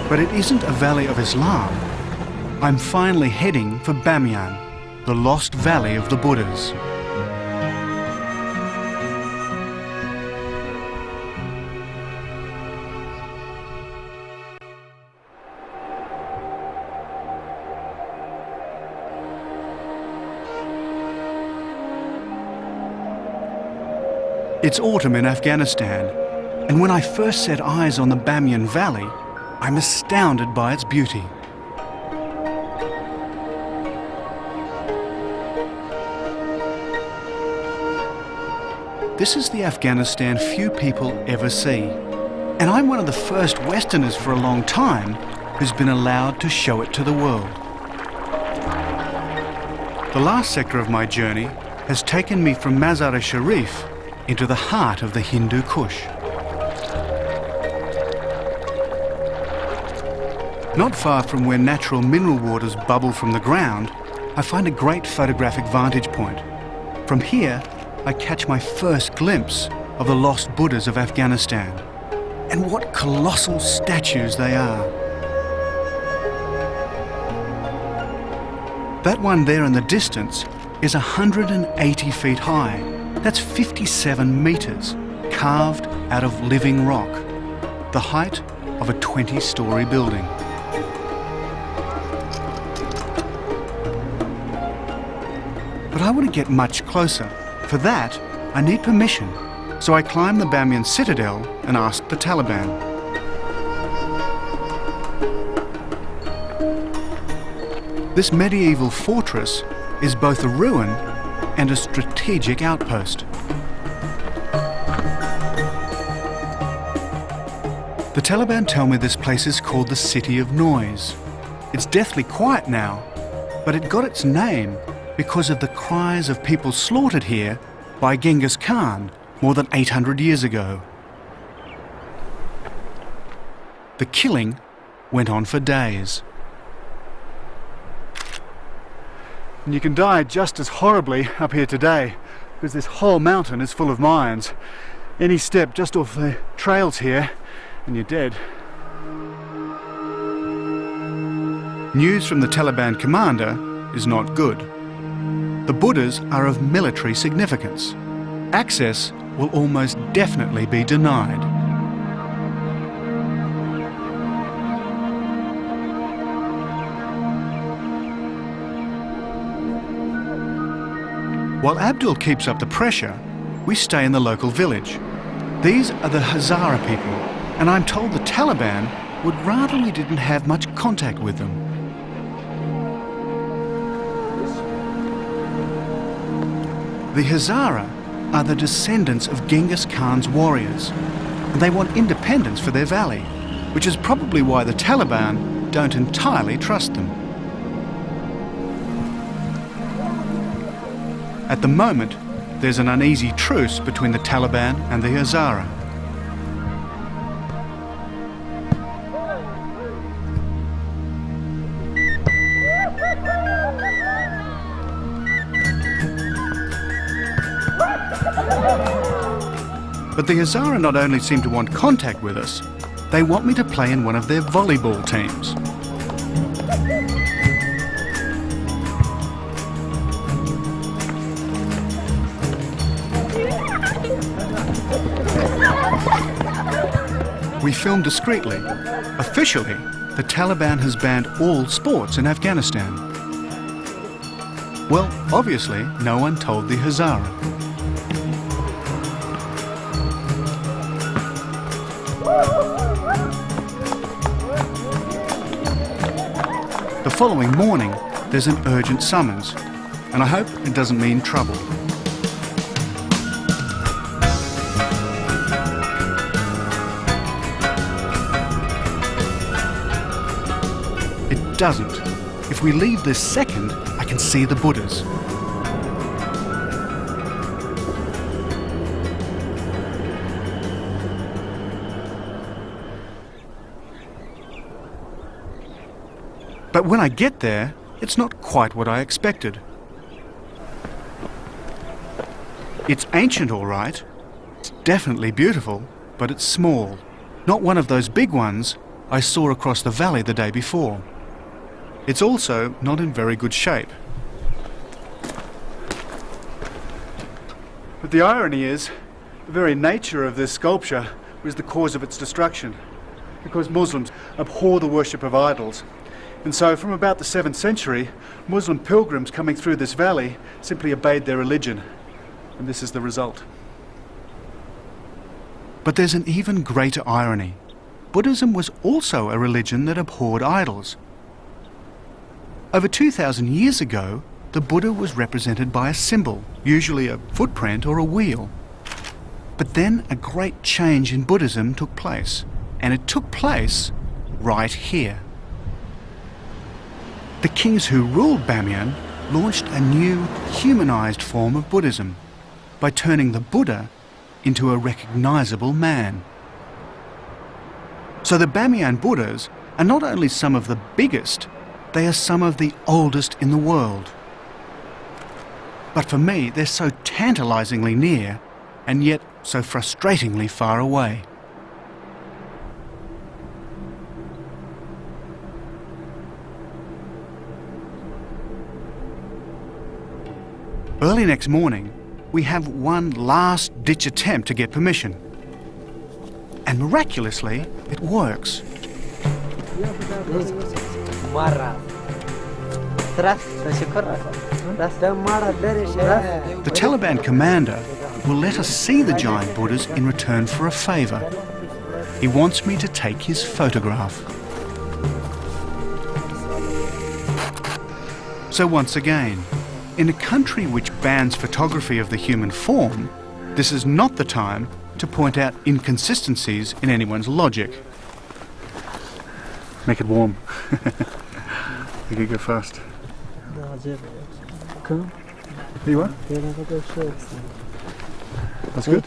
But it isn't a valley of Islam. I'm finally heading for Bamyan, the lost valley of the Buddhas. It's autumn in Afghanistan, and when I first set eyes on the Bamyan Valley, I'm astounded by its beauty. This is the Afghanistan few people ever see, and I'm one of the first Westerners for a long time who's been allowed to show it to the world. The last sector of my journey has taken me from Mazar-e-Sharif into the heart of the Hindu Kush. Not far from where natural mineral waters bubble from the ground, I find a great photographic vantage point. From here, I catch my first glimpse of the Lost Buddhas of Afghanistan. And what colossal statues they are. That one there in the distance is 180 feet high. That's 57 metres, carved out of living rock, the height of a 20-storey building. But I want to get much closer. For that, I need permission, so I climb the Bamyan citadel and ask the Taliban. This medieval fortress is both a ruin and a strategic outpost. The Taliban tell me this place is called the City of Noise. It's deathly quiet now, but it got its name because of the cries of people slaughtered here by Genghis Khan more than 800 years ago. The killing went on for days. And you can die just as horribly up here today, because this whole mountain is full of mines. Any step just off the trails here and you're dead. News from the Taliban commander is not good. The Buddhas are of military significance. Access will almost definitely be denied. While Abdul keeps up the pressure, we stay in the local village. These are the Hazara people, and I'm told the Taliban would rather we didn't have much contact with them. The Hazara are the descendants of Genghis Khan's warriors, and they want independence for their valley, which is probably why the Taliban don't entirely trust them. At the moment, there's an uneasy truce between the Taliban and the Hazara. But the Hazara not only seem to want contact with us, they want me to play in one of their volleyball teams. We film discreetly. Officially, the Taliban has banned all sports in Afghanistan. Well, obviously, no one told the Hazara. The following morning, there's an urgent summons, and I hope it doesn't mean trouble. It doesn't. If we leave this second, I can see the Buddhas. But when I get there, it's not quite what I expected. It's ancient, all right. It's definitely beautiful, but it's small. Not one of those big ones, I saw across the valley the day before. It's also not in very good shape. But the irony is, the very nature of this sculpture was the cause of its destruction, because Muslims abhor the worship of idols. And so from about the 7th century, Muslim pilgrims coming through this valley simply obeyed their religion, and this is the result. But there's an even greater irony. Buddhism was also a religion that abhorred idols. Over 2,000 years ago, the Buddha was represented by a symbol, usually a footprint or a wheel. But then a great change in Buddhism took place, and it took place right here. The kings who ruled Bamiyan launched a new, humanized form of Buddhism by turning the Buddha into a recognizable man. So the Bamiyan Buddhas are not only some of the biggest, they are some of the oldest in the world. But for me, they're so tantalizingly near, and yet so frustratingly far away. Early next morning, we have one last-ditch attempt to get permission. And miraculously, it works. The Taliban commander will let us see the giant Buddhas in return for a favour. He wants me to take his photograph. So once again, in a country which bans photography of the human form, this is not the time to point out inconsistencies in anyone's logic. Make it warm. You can go fast. Here you are? That's good.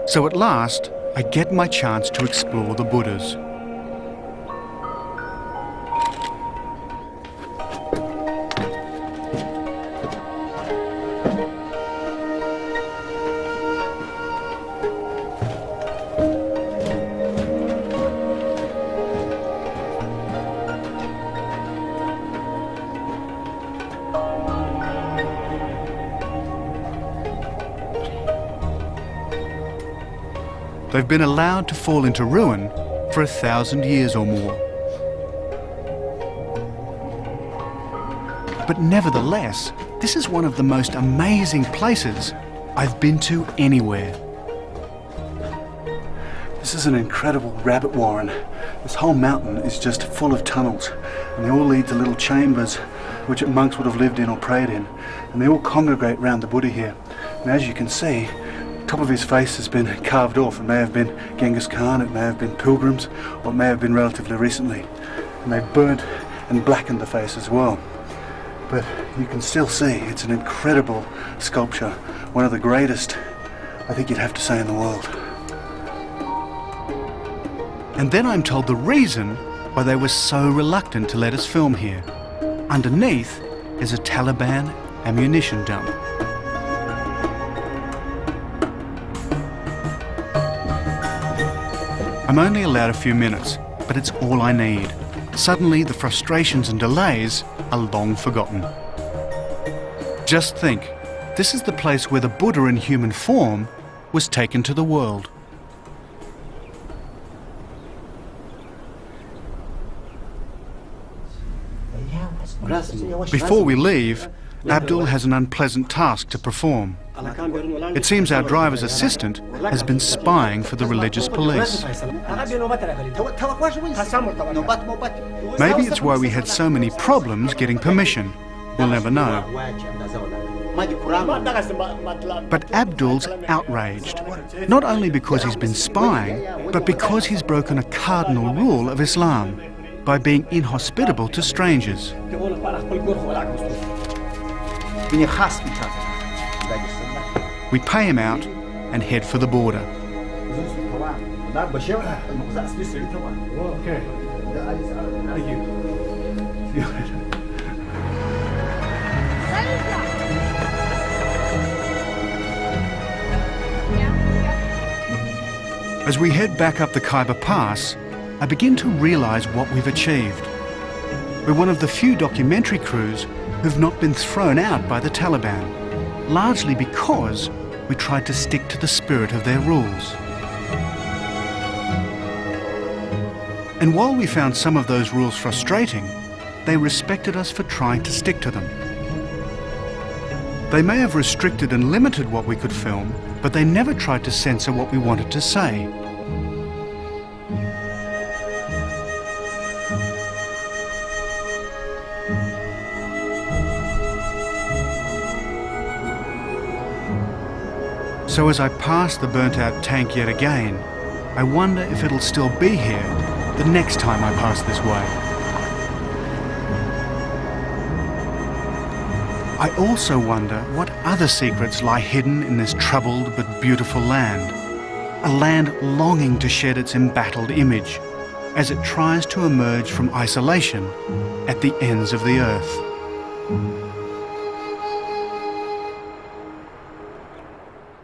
So at last, I get my chance to explore the Buddhas. They've been allowed to fall into ruin for 1,000 years or more. But nevertheless, this is one of the most amazing places I've been to anywhere. This is an incredible rabbit warren. This whole mountain is just full of tunnels, and they all lead to little chambers which monks would have lived in or prayed in, and they all congregate around the Buddha here. And as you can see, the top of his face has been carved off. It may have been Genghis Khan, it may have been pilgrims, or it may have been relatively recently. And they've burnt and blackened the face as well. But you can still see it's an incredible sculpture, one of the greatest, I think you'd have to say, in the world. And then I'm told the reason why they were so reluctant to let us film here. Underneath is a Taliban ammunition dump. I'm only allowed a few minutes, but it's all I need. Suddenly, the frustrations and delays are long forgotten. Just think, this is the place where the Buddha in human form was taken to the world. Before we leave, Abdul has an unpleasant task to perform. It seems our driver's assistant has been spying for the religious police. Maybe it's why we had so many problems getting permission. We'll never know. But Abdul's outraged, not only because he's been spying, but because he's broken a cardinal rule of Islam by being inhospitable to strangers. We pay him out and head for the border. As we head back up the Khyber Pass, I begin to realise what we've achieved. We're one of the few documentary crews who've not been thrown out by the Taliban, largely because we tried to stick to the spirit of their rules. And while we found some of those rules frustrating, they respected us for trying to stick to them. They may have restricted and limited what we could film, but they never tried to censor what we wanted to say. So as I pass the burnt-out tank yet again, I wonder if it'll still be here the next time I pass this way. I also wonder what other secrets lie hidden in this troubled but beautiful land, a land longing to shed its embattled image as it tries to emerge from isolation at the ends of the earth.